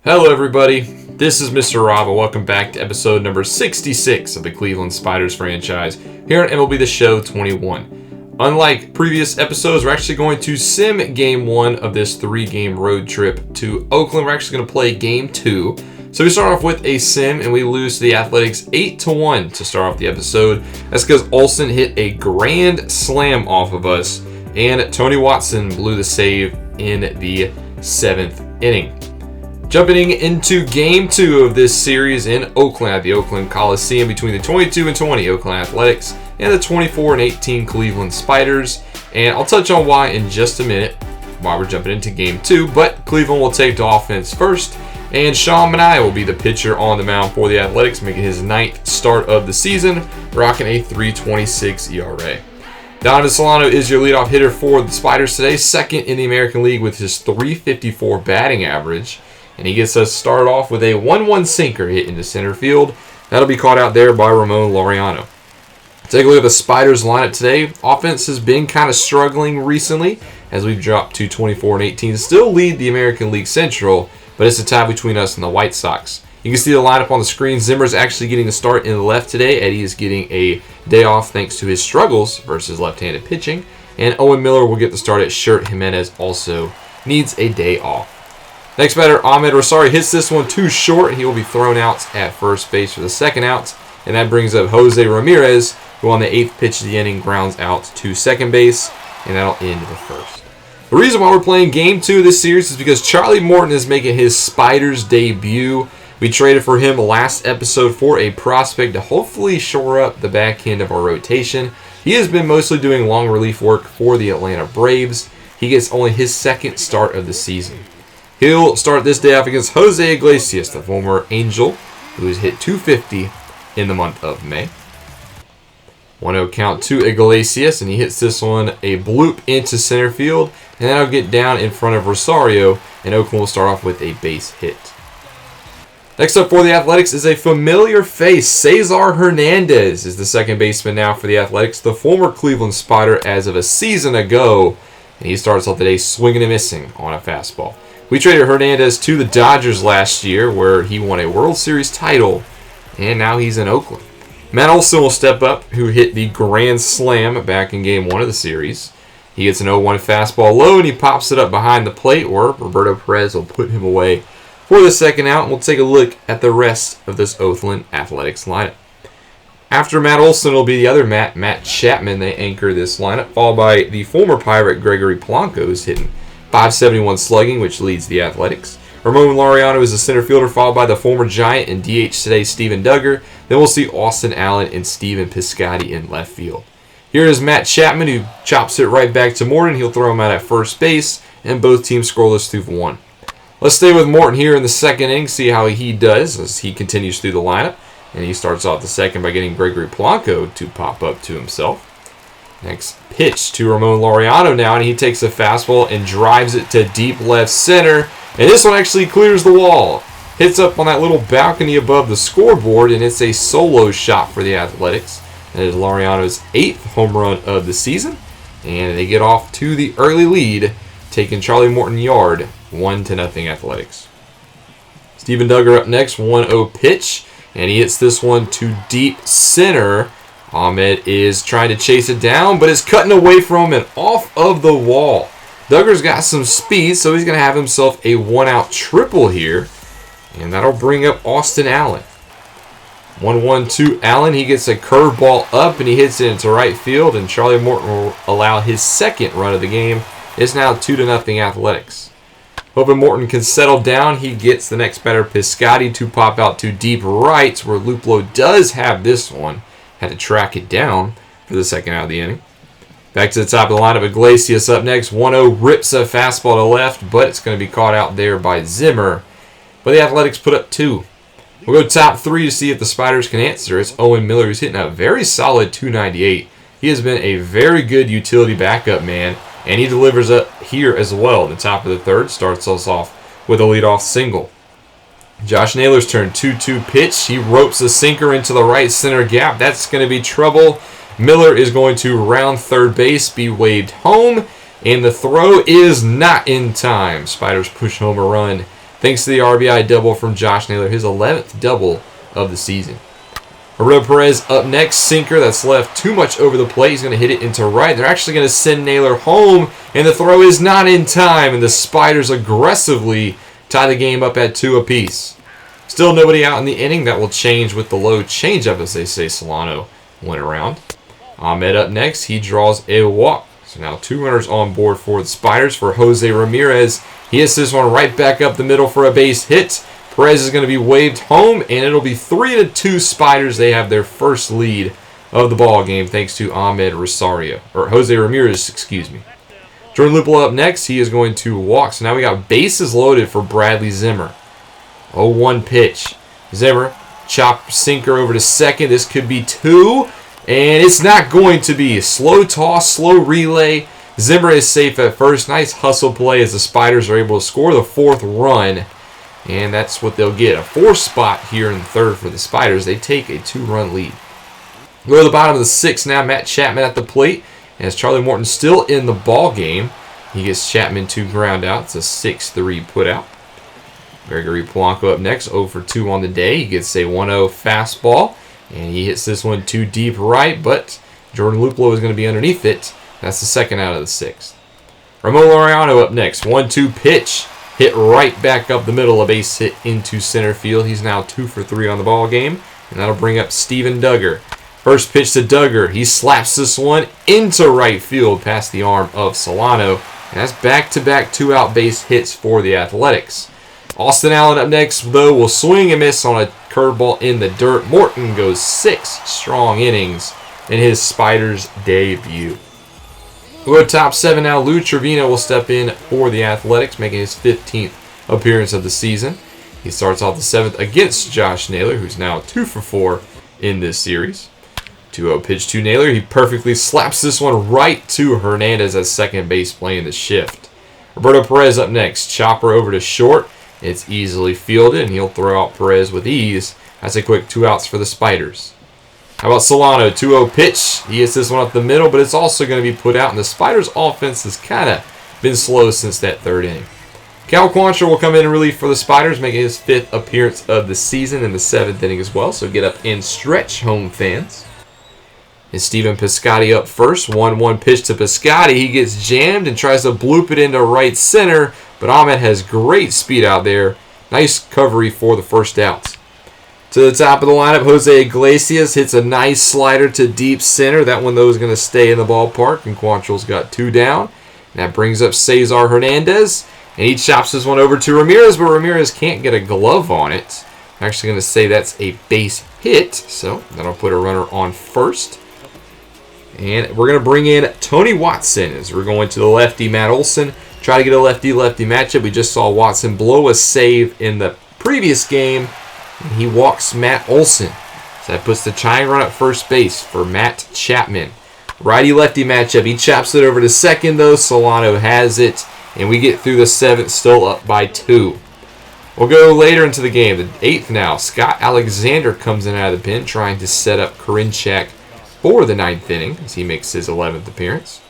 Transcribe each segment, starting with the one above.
Hello everybody, this is Mr. Rob and welcome back to episode number 66 of the Cleveland Spiders franchise here on MLB The Show 21. Unlike previous episodes, we're actually going to sim game 1 of this 3-game road trip to Oakland. We're actually going to play game 2. So we start off with a sim and we lose to the Athletics 8-1 to start off the episode. That's because Olsen hit a grand slam off of us and Tony Watson blew the save in the 7th inning. Jumping into Game 2 of this series in Oakland at the Oakland Coliseum between the 22-20 Oakland Athletics and the 24-18 Cleveland Spiders. And I'll touch on why in just a minute while we're jumping into Game 2. But Cleveland will take to offense first, and Sean Manaea will be the pitcher on the mound for the Athletics, making his 9th start of the season, rocking a 3.26 ERA. Donovan Solano is your leadoff hitter for the Spiders today, second in the American League with his .354 batting average. And he gets us started off with a 1-1 sinker hit into center field. That'll be caught out there by Ramon Laureano. Take a look at the Spiders lineup today. Offense has been kind of struggling recently as we've dropped to 24-18. Still lead the American League Central, but it's a tie between us and the White Sox. You can see the lineup on the screen. Zimmer's actually getting a start in the left today. Eddie is getting a day off thanks to his struggles versus left-handed pitching. And Owen Miller will get the start at short. Jimenez also needs a day off. Next batter, Ahmed Rosario hits this one too short, and he will be thrown out at first base for the second out. And that brings up Jose Ramirez, who on the 8th pitch of the inning grounds out to second base, and that'll end the first. The reason why we're playing Game 2 of this series is because Charlie Morton is making his Spiders debut. We traded for him last episode for a prospect to hopefully shore up the back end of our rotation. He has been mostly doing long relief work for the Atlanta Braves. He gets only his 2nd start of the season. He'll start this day off against Jose Iglesias, the former Angel, who has hit .250 in the month of May. 1-0 count to Iglesias, and he hits this one a bloop into center field, and that'll get down in front of Rosario, and Oakland will start off with a base hit. Next up for the Athletics is a familiar face. Cesar Hernandez is the second baseman now for the Athletics, the former Cleveland Spider as of a season ago, and he starts off the day swinging and missing on a fastball. We traded Hernandez to the Dodgers last year where he won a World Series title, and now he's in Oakland. Matt Olson will step up, who hit the grand slam back in Game 1 of the series. He gets an 0-1 fastball low, and he pops it up behind the plate where Roberto Perez will put him away for the second out. And we'll take a look at the rest of this Oakland Athletics lineup. After Matt Olson will be the other Matt Chapman. They anchor this lineup, followed by the former Pirate Gregory Polanco, who's hitting .571 slugging, which leads the Athletics. Ramon Laureano is the center fielder, followed by the former Giant and DH today, Steven Duggar. Then we'll see Austin Allen and Steven Piscotty in left field. Here is Matt Chapman, who chops it right back to Morton. He'll throw him out at first base, and both teams scoreless through 1. Let's stay with Morton here in the second inning, see how he does as he continues through the lineup. And he starts off the second by getting Gregory Polanco to pop up to himself. Next pitch to Ramon Laureano now, and he takes a fastball and drives it to deep left center. And this one actually clears the wall. Hits up on that little balcony above the scoreboard, and it's a solo shot for the Athletics. That is Laureano's 8th home run of the season. And they get off to the early lead, taking Charlie Morton yard, 1-0 Athletics. Steven Duggar up next, 1-0 pitch, and he hits this one to deep center. Ahmed is trying to chase it down, but is cutting away from him and off of the wall. Duggar's got some speed, so he's going to have himself a 1-out triple here. And that'll bring up Austin Allen. 1-1 to Allen. He gets a curveball up, and he hits it into right field. And Charlie Morton will allow his 2nd run of the game. It's now 2-0 Athletics. Hoping Morton can settle down, he gets the next batter, Piscotty, to pop out to deep right, where Luplow does have this one. Had to track it down for the second out of the inning. Back to the top of the lineup, Iglesias up next. 1-0 rips a fastball to left, but it's going to be caught out there by Zimmer. But the Athletics put up 2. We'll go top 3 to see if the Spiders can answer. It's Owen Miller, who's hitting a very solid .298. He has been a very good utility backup man, and he delivers up here as well. The top of the third starts us off with a leadoff single. Josh Naylor's turn, 2-2 pitch. He ropes a sinker into the right center gap. That's going to be trouble. Miller is going to round third base, be waved home, and the throw is not in time. Spiders push home a run thanks to the RBI double from Josh Naylor, his 11th double of the season. Roberto Perez up next, sinker that's left too much over the plate. He's going to hit it into right. They're actually going to send Naylor home, and the throw is not in time, and the Spiders aggressively tie the game up at 2 apiece. Still nobody out in the inning. That will change with the low changeup, as they say. Solano went around. Ahmed up next. He draws a walk. So now 2 runners on board for the Spiders. For Jose Ramirez, he hits this one right back up the middle for a base hit. Perez is going to be waved home, and it'll be 3-2 Spiders. They have their first lead of the ball game thanks to Jose Ramirez, excuse me. Jordan Luplow up next. He is going to walk. So now we got bases loaded for Bradley Zimmer. 0-1 pitch. Zimmer, chop sinker over to second. This could be 2, and it's not going to be. Slow toss, slow relay. Zimmer is safe at first. Nice hustle play as the Spiders are able to score the 4th run. And that's what they'll get. A 4 spot here in the 3rd for the Spiders. They take a 2-run lead. Go to the bottom of the 6th now. Matt Chapman at the plate. As Charlie Morton still in the ball game. He gets Chapman 2 ground out. It's a 6-3 put out. Gregory Polanco up next. 0 for 2 on the day. He gets a 1-0 fastball. And he hits this one too deep right. But Jordan Luplow is going to be underneath it. That's the 2nd out of the 6th. Ramon Laureano up next. 1-2 pitch. Hit right back up the middle, a base hit into center field. He's now 2 for 3 on the ball game, and that'll bring up Steven Duggar. First pitch to Duggar. He slaps this one into right field past the arm of Solano, and that's back-to-back 2-out base hits for the Athletics. Austin Allen up next, though, will swing and miss on a curveball in the dirt. Morton goes 6 strong innings in his Spiders debut. We'll go to top 7 now. Lou Trevino will step in for the Athletics, making his 15th appearance of the season. He starts off the 7th against Josh Naylor, who's now 2 for 4 in this series. 2-0 pitch to Naylor. He perfectly slaps this one right to Hernandez at second base, playing the shift. Roberto Perez up next. Chopper over to short. It's easily fielded, and he'll throw out Perez with ease. That's a quick 2 outs for the Spiders. How about Solano? 2-0 pitch. He hits this one up the middle, but it's also going to be put out, and the Spiders' offense has kind of been slow since that 3rd inning. Cal Quantrill will come in and relief for the Spiders, making his 5th appearance of the season in the 7th inning as well, so get up and stretch, home fans. And Steven Piscotty up first. 1-1 pitch to Piscotty. He gets jammed and tries to bloop it into right center, but Ahmed has great speed out there. Nice recovery for the first out. To the top of the lineup, Jose Iglesias hits a nice slider to deep center. That one, though, is going to stay in the ballpark, and Quantrill's got 2 down. And that brings up Cesar Hernandez, and he chops this one over to Ramirez, but Ramirez can't get a glove on it. I'm actually going to say that's a base hit, so that'll put a runner on first. And we're going to bring in Tony Watson as we're going to the lefty, Matt Olson. Try to get a lefty-lefty matchup. We just saw Watson blow a save in the previous game. And he walks Matt Olson. So that puts the tying run at first base for Matt Chapman. Righty-lefty matchup. He chops it over to second, though. Solano has it. And we get through the 7th, still up by 2. We'll go later into the game. The 8th now. Scott Alexander comes in out of the pen, trying to set up Karinchak for the 9th inning as he makes his 11th appearance.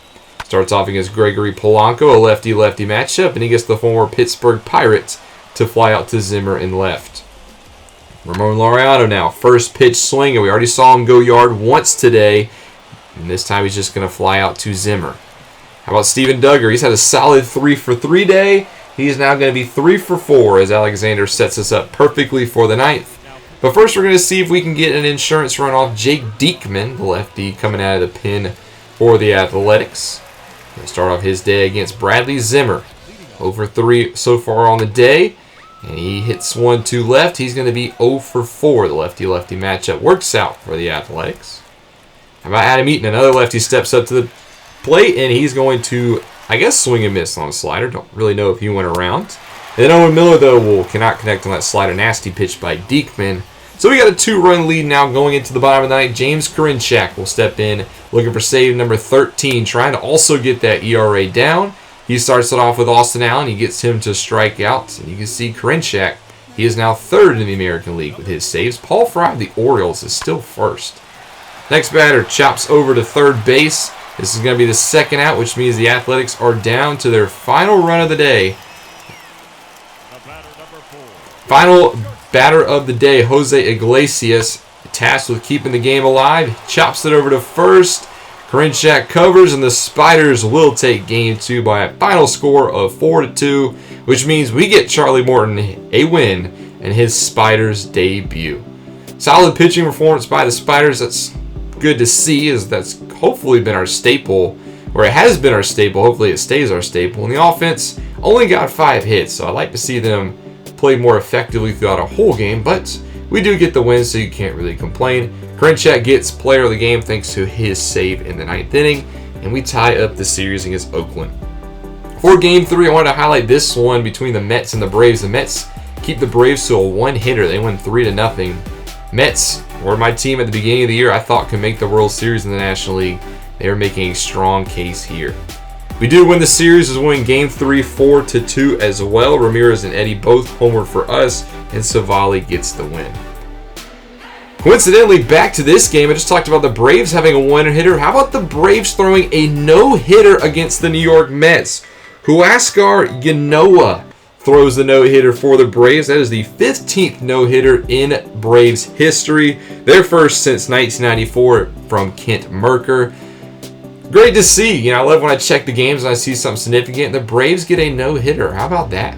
Starts off against Gregory Polanco, a lefty-lefty matchup, and he gets the former Pittsburgh Pirates to fly out to Zimmer in left. Ramon Laureano now, first pitch swing, and we already saw him go yard once today, and this time he's just going to fly out to Zimmer. How about Steven Duggar? He's had a solid 3 for 3 day. He's now going to be 3 for 4 as Alexander sets us up perfectly for the 9th. But first we're going to see if we can get an insurance run off Jake Diekman, the lefty coming out of the pen for the Athletics. He'll start off his day against Bradley Zimmer. Over 3 so far on the day. And he hits one to left. He's going to be 0 for 4. The lefty-lefty matchup works out for the Athletics. How about Adam Eaton? Another lefty steps up to the plate, and he's going to, I guess, swing and miss on a slider. Don't really know if he went around. And then Owen Miller, though, cannot connect on that slider. Nasty pitch by Diekman. So we got a 2-run lead now going into the bottom of the 9th. James Karinchak will step in, looking for save number 13, trying to also get that ERA down. He starts it off with Austin Allen. He gets him to strike out. And you can see Karinchak, he is now 3rd in the American League with his saves. Paul Fry of the Orioles is still 1st. Next batter chops over to 3rd base. This is going to be the 2nd out, which means the Athletics are down to their final run of the day. Final batter of the day, Jose Iglesias, tasked with keeping the game alive. Chops it over to first. Karinchak covers, and the Spiders will take game 2 by a final score of 4-2, which means we get Charlie Morton a win in his Spiders debut. Solid pitching performance by the Spiders. That's good to see, as that's hopefully been our staple, or it has been our staple. Hopefully it stays our staple. And the offense only got 5 hits, so I'd like to see them play more effectively throughout a whole game, but we do get the win, so you can't really complain. Karinchak gets player of the game thanks to his save in the 9th inning, and we tie up the series against Oakland. For Game 3, I wanted to highlight this one between the Mets and the Braves. The Mets keep the Braves to a one-hitter. They win 3-0. Mets were my team at the beginning of the year I thought could make the World Series in the National League. They are making a strong case here. We do win the series as we win Game 3 4-2 as well. Ramirez and Eddie both homered for us, and Savali gets the win. Coincidentally, back to this game, I just talked about the Braves having a one-hitter. How about the Braves throwing a no-hitter against the New York Mets? Huascar Yanoa throws the no-hitter for the Braves. That is the 15th no-hitter in Braves history. Their first since 1994 from Kent Merker. Great to see. I love when I check the games and I see something significant. The Braves get a no-hitter. How about that?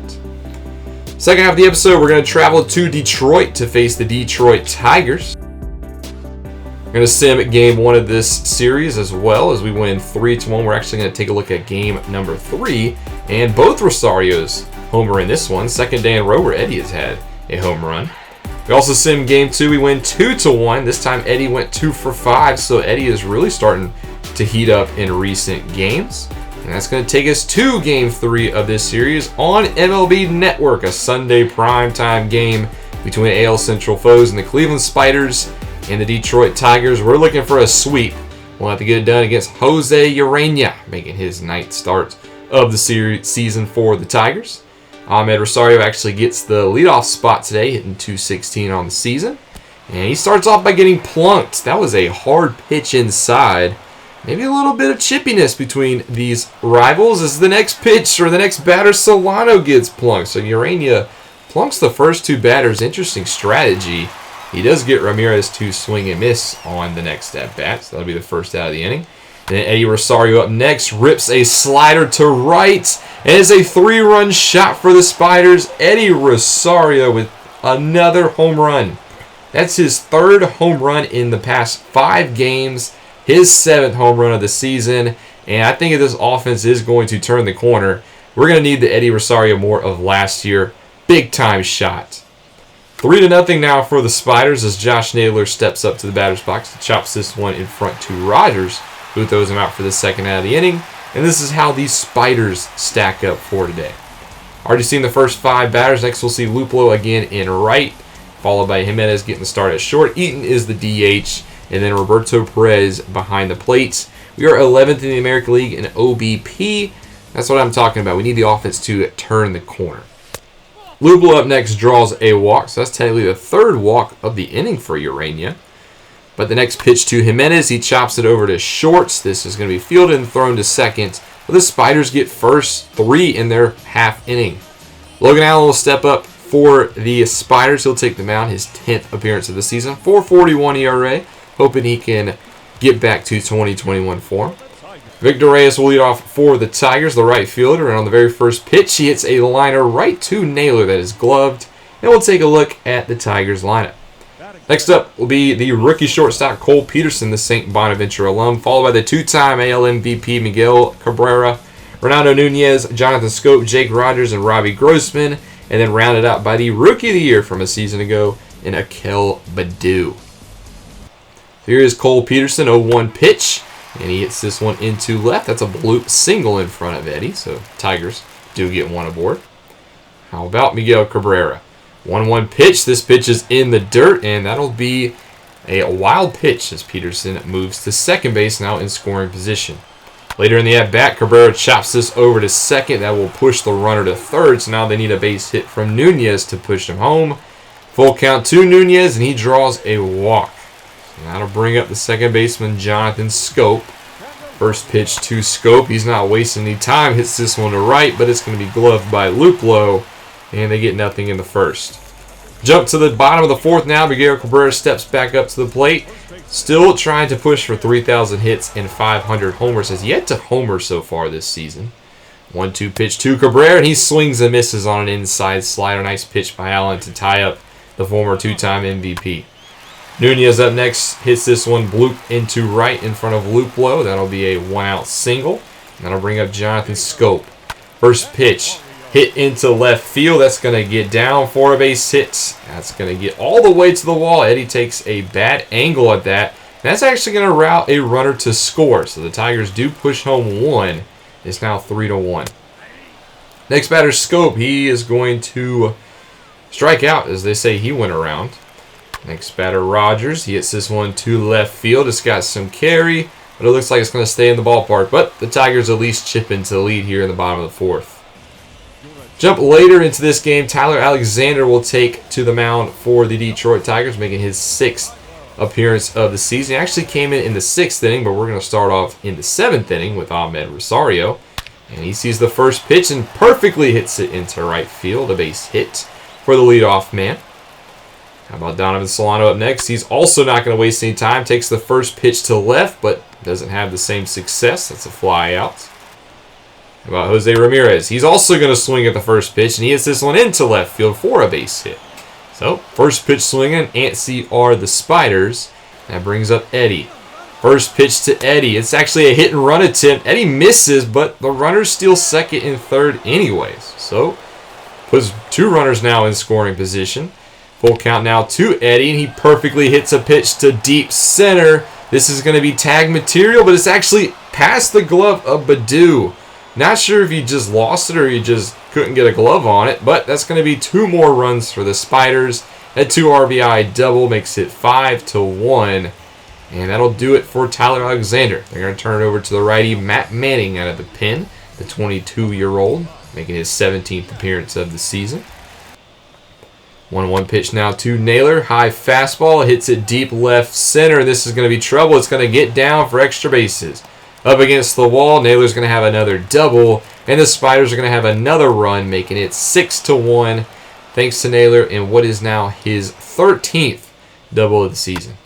Second half of the episode, we're going to travel to Detroit to face the Detroit Tigers. We're going to sim at game 1 of this series as well as we win 3-1. We're actually going to take a look at game number 3, and both Rosarios homer in this one. Second day in a row where Eddie has had a home run. We also sim game 2. We win 2-1. This time Eddie went 2 for 5, so Eddie is really starting to heat up in recent games. And that's going to take us to Game 3 of this series on MLB Network, a Sunday primetime game between AL Central foes and the Cleveland Spiders and the Detroit Tigers. We're looking for a sweep. We'll have to get it done against Jose Urena, making his 9th start of the season for the Tigers. Ahmed Rosario actually gets the leadoff spot today, hitting .216 on the season. And he starts off by getting plunked. That was a hard pitch inside. Maybe a little bit of chippiness between these rivals as the next pitch or the next batter, Solano, gets plunked. So Urena plunks the first 2 batters. Interesting strategy. He does get Ramirez to swing and miss on the next at-bat. So that'll be the first out of the inning. Then Eddie Rosario up next, rips a slider to right. And it's a 3-run shot for the Spiders. Eddie Rosario with another home run. That's his 3rd home run in the past 5 games. His 7th home run of the season, and I think if this offense is going to turn the corner, we're going to need the Eddie Rosario more of last year. Big time shot. 3-0 now for the Spiders as Josh Naylor steps up to the batter's box and chops this one in front to Rogers, who throws him out for the second out of the inning. And this is how these Spiders stack up for today. Already seen the first 5 batters. Next we'll see Luplo again in right, followed by Jimenez getting the start at short. Eaton is the DH. And then Roberto Perez behind the plate. We are 11th in the American League in OBP. That's what I'm talking about. We need the offense to turn the corner. Luplo up next draws a walk. So that's technically the 3rd walk of the inning for Urena. But the next pitch to Jimenez, he chops it over to shorts. This is going to be fielded and thrown to second. But the Spiders get first 3 in their half inning. Logan Allen will step up for the Spiders. He'll take the mound, his 10th appearance of the season. 4.41 ERA. Hoping he can get back to 2021 form. Victor Reyes will lead off for the Tigers, the right fielder. And on the very first pitch, he hits a liner right to Naylor that is gloved. And we'll take a look at the Tigers lineup. Next up will be the rookie shortstop Cole Peterson, the St. Bonaventure alum, followed by the 2-time AL MVP Miguel Cabrera, Ronaldo Nunez, Jonathan Scope, Jake Rogers, and Robbie Grossman. And then rounded out by the Rookie of the Year from a season ago in Akel Badu. Here is Cole Peterson, 0-1 pitch, and he hits this one into left. That's a bloop single in front of Eddie, so Tigers do get one aboard. How about Miguel Cabrera? 1-1 pitch. This pitch is in the dirt, and that'll be a wild pitch as Peterson moves to second base now in scoring position. Later in the at-bat, Cabrera chops this over to second. That will push the runner to third, so now they need a base hit from Nunez to push him home. Full count to Nunez, and he draws a walk. And that'll bring up the second baseman, Jonathan Scope. First pitch to Scope. He's not wasting any time. Hits this one to right, but it's going to be gloved by Luplo. And they get nothing in the first. Jump to the bottom of the fourth now. Miguel Cabrera steps back up to the plate. Still trying to push for 3,000 hits and 500 homers. Has yet to homer so far this season. 1-2 pitch to Cabrera, and he swings and misses on an inside slider. Nice pitch by Allen to tie up the former two-time MVP. Nunez up next, hits this one bloop into right in front of Luplo. That'll be a one-out single. That'll bring up Jonathan Scope. First pitch, hit into left field. That's going to get down for a base hit. That's going to get all the way to the wall. Eddie takes a bad angle at that. That's actually going to route a runner to score. So the Tigers do push home one. It's now 3-1. Next batter, Scope. He is going to strike out, as they say he went around. Next batter, Rogers. He hits this one to left field. It's got some carry, but it looks like it's going to stay in the ballpark. But the Tigers at least chip into the lead here in the bottom of the fourth. Jump later into this game, Tyler Alexander will take to the mound for the Detroit Tigers, making his 6th appearance of the season. He actually came in the 6th inning, but we're going to start off in the 7th inning with Ahmed Rosario. And he sees the first pitch and perfectly hits it into right field, a base hit for the leadoff man. How about Donovan Solano up next? He's also not going to waste any time. Takes the first pitch to left, but doesn't have the same success. That's a fly out. How about Jose Ramirez? He's also going to swing at the first pitch, and he hits this one into left field for a base hit. So, first pitch swinging, antsy are the Spiders. That brings up Eddie. First pitch to Eddie. It's actually a hit and run attempt. Eddie misses, but the runner's still second and third anyways. So, puts 2 runners now in scoring position. Full count now to Eddie, and he perfectly hits a pitch to deep center. This is going to be tag material, but it's actually past the glove of Baddoo. Not sure if he just lost it or he just couldn't get a glove on it, but that's going to be 2 more runs for the Spiders. That 2 RBI double makes it 5-1, and that'll do it for Tyler Alexander. They're going to turn it over to the righty Matt Manning out of the pen, the 22-year-old, making his 17th appearance of the season. 1-1 pitch now to Naylor. High fastball, hits it deep left center. This is going to be trouble. It's going to get down for extra bases. Up against the wall, Naylor's going to have another double, and the Spiders are going to have another run, making it 6-1, thanks to Naylor in what is now his 13th double of the season.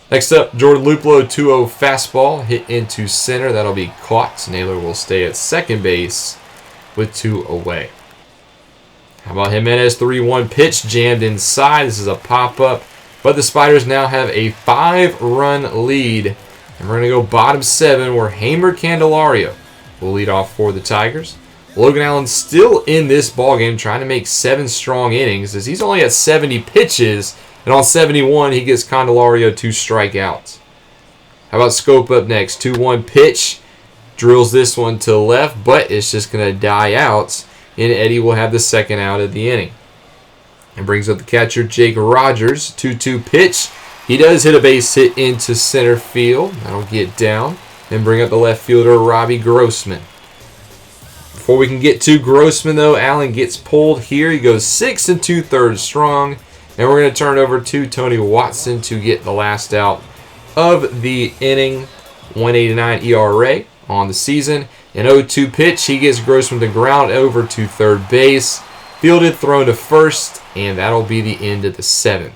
Next up, Jordan Luplo, 2-0 fastball, hit into center. That'll be caught. Naylor will stay at second base with 2 away. How about Jimenez, 3-1 pitch, jammed inside. This is a pop-up, but the Spiders now have a 5-run lead. And we're going to go bottom 7 where Heimer Candelario will lead off for the Tigers. Logan Allen still in this ballgame trying to make 7 strong innings as he's only at 70 pitches. And on 71, he gets Candelario 2 strikeouts. How about Scope up next? 2-1 pitch. Drills this one to left, but it's just going to die out. And Eddie will have the second out of the inning. And brings up the catcher, Jake Rogers. 2-2 pitch. He does hit a base hit into center field. That'll get down. And bring up the left fielder, Robbie Grossman. Before we can get to Grossman, though, Allen gets pulled here. He goes 6 2/3 strong. And we're going to turn it over to Tony Watson to get the last out of the inning. 1.89 ERA on the season. An 0-2 pitch. He gets Grossman to ground over to third base. Fielded, thrown to first. And that'll be the end of the 7th.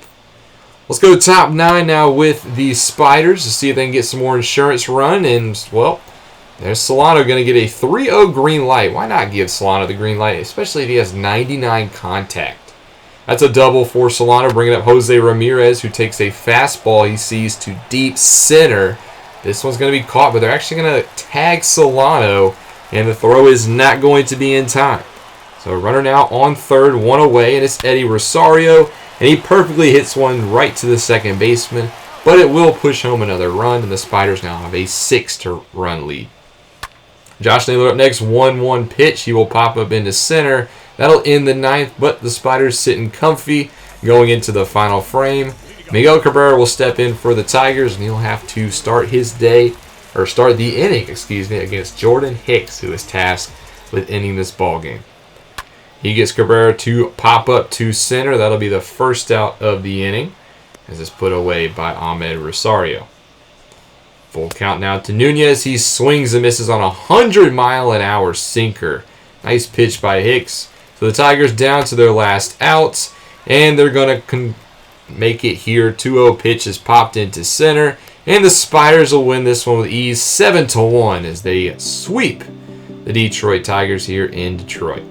Let's go top 9 now with the Spiders to see if they can get some more insurance run. And, well, there's Solano going to get a 3-0 green light. Why not give Solano the green light, especially if he has 99 contact? That's a double for Solano, bringing up Jose Ramirez, who takes a fastball he sees to deep center. This one's going to be caught, but they're actually going to tag Solano, and the throw is not going to be in time. So a runner now on third, 1 away, and it's Eddie Rosario. And he perfectly hits one right to the second baseman, but it will push home another run, and the Spiders now have a 6-run lead. Josh Naylor up next, 1-1 pitch. He will pop up into center. That'll end the 9th, but the Spiders sitting comfy going into the final frame. Miguel Cabrera will step in for the Tigers, and he'll have to start the inning, against Jordan Hicks, who is tasked with ending this ballgame. He gets Cabrera to pop up to center. That'll be the first out of the inning as it's put away by Ahmed Rosario. Full count now to Nunez. He swings and misses on a 100-mile-an-hour sinker. Nice pitch by Hicks. So the Tigers down to their last outs. And they're going to make it here. 2-0 pitch is popped into center. And the Spiders will win this one with ease 7-1 as they sweep the Detroit Tigers here in Detroit.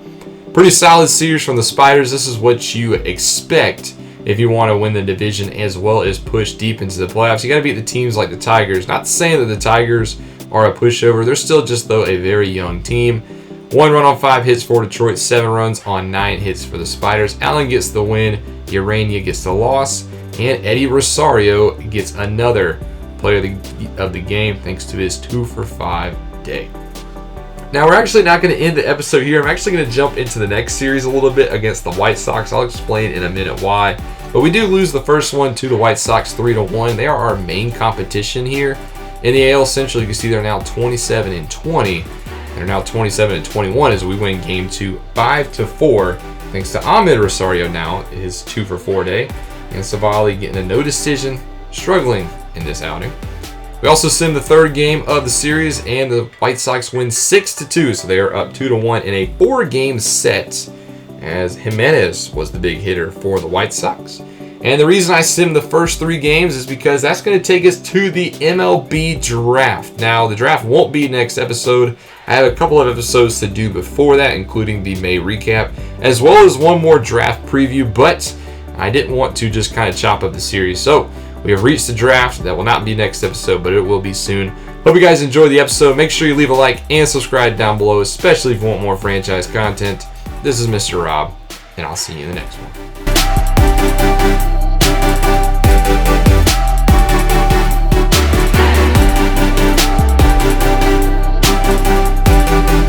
Pretty solid series from the Spiders. This is what you expect if you want to win the division as well as push deep into the playoffs. You got to beat the teams like the Tigers. Not saying that the Tigers are a pushover. They're still just, though, a very young team. 1 run on 5 hits for Detroit, 7 runs on 9 hits for the Spiders. Allen gets the win, Urania gets the loss, and Eddie Rosario gets another player of the game thanks to his 2-for-5 day. Now, we're actually not going to end the episode here. I'm actually going to jump into the next series a little bit against the White Sox. I'll explain in a minute why. But we do lose the first one to the White Sox 3-1. They are our main competition here. In the AL Central, you can see they're now 27-20. They're now 27-21 as we win Game 2 5-4. Thanks to Ahmed Rosario now, his 2-for-4 day. And Savali getting a no decision, struggling in this outing. We also sim the third game of the series, and the White Sox win 6-2, so they are up 2-1 in a 4-game set, as Jimenez was the big hitter for the White Sox. And the reason I sim the first 3 games is because that's going to take us to the MLB draft. Now, the draft won't be next episode. I have a couple of episodes to do before that, including the May recap, as well as one more draft preview, but I didn't want to just kind of chop up the series. So, we have reached the draft. That will not be next episode, but it will be soon. Hope you guys enjoyed the episode. Make sure you leave a like and subscribe down below, especially if you want more franchise content. This is Mr. Rob, and I'll see you in the next one.